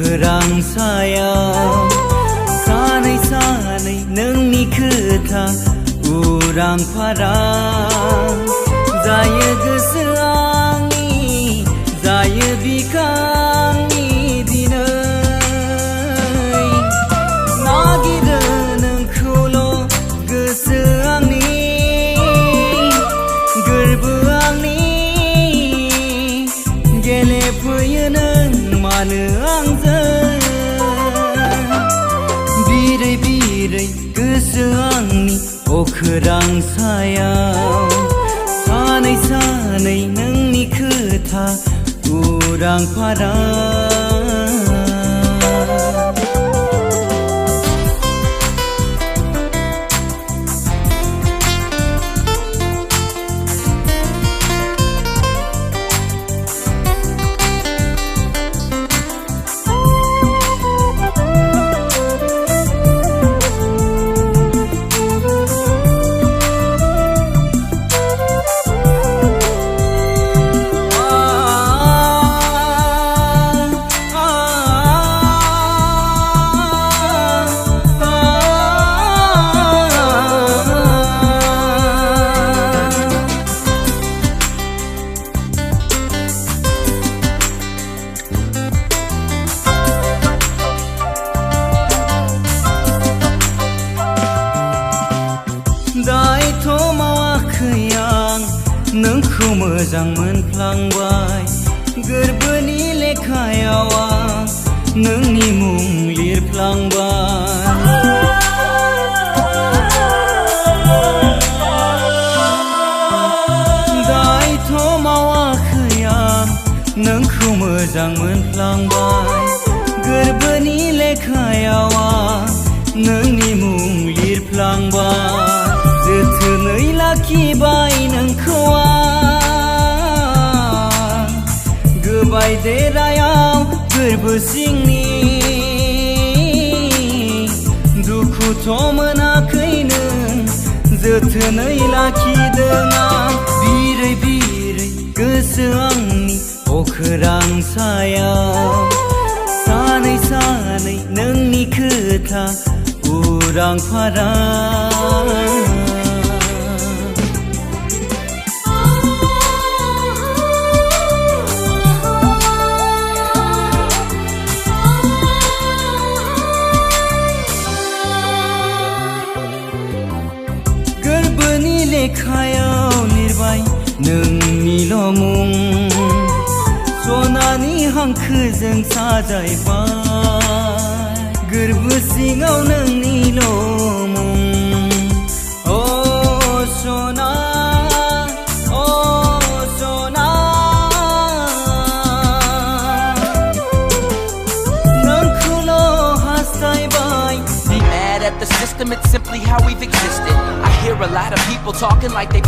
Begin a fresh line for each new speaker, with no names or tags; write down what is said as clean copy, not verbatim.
अखोरां सायाव सानै सानै नोंनि खोथा उरां फारां जायो गोसो आंनि जायो बिखांनि दिनै नागिरो नोंखौल' गोसो आंनि गोरबो आंनि गेलेफैयो नों मानो आंजों बिरै बिरै गोसो आंनि अखोरां सायाव सानै सानै नोंनि खोथा उरां फारां दायथ' मावाखै आं नोंखौ मोजां मोनफ्लांबाय गोरबोनि लेखायाव आं नोंनि मुं लिरफ्लांबाय दायथ' मावाखै आं नोंखौ मोजां मोनफ्लांबाय गोरबोनि लेखायाव आं नोंनि मुं लिरफ्लांबाय जोथोनै लाखिबाय नोंखौ आं गोबाय देरायाव गोरबो सिंनि दुखुथ' मोनाखै नों जोथोनै लाखिदों आं बिरै बिरै गोसो आंनि अखोरां सायाव सानै सानै नोंनि खोथा उरां फारां गोरबोनि लेखायाव लिरबाय नोंनिल' मुं सनानि हांखोजों साजायबाय गोरबो सिङाव नोंनिल' मुं अ सना अ सना नोंखौल' हास्थायबाय
Mad at the system, it's simply how we've existed. I hear a lot of people talking like they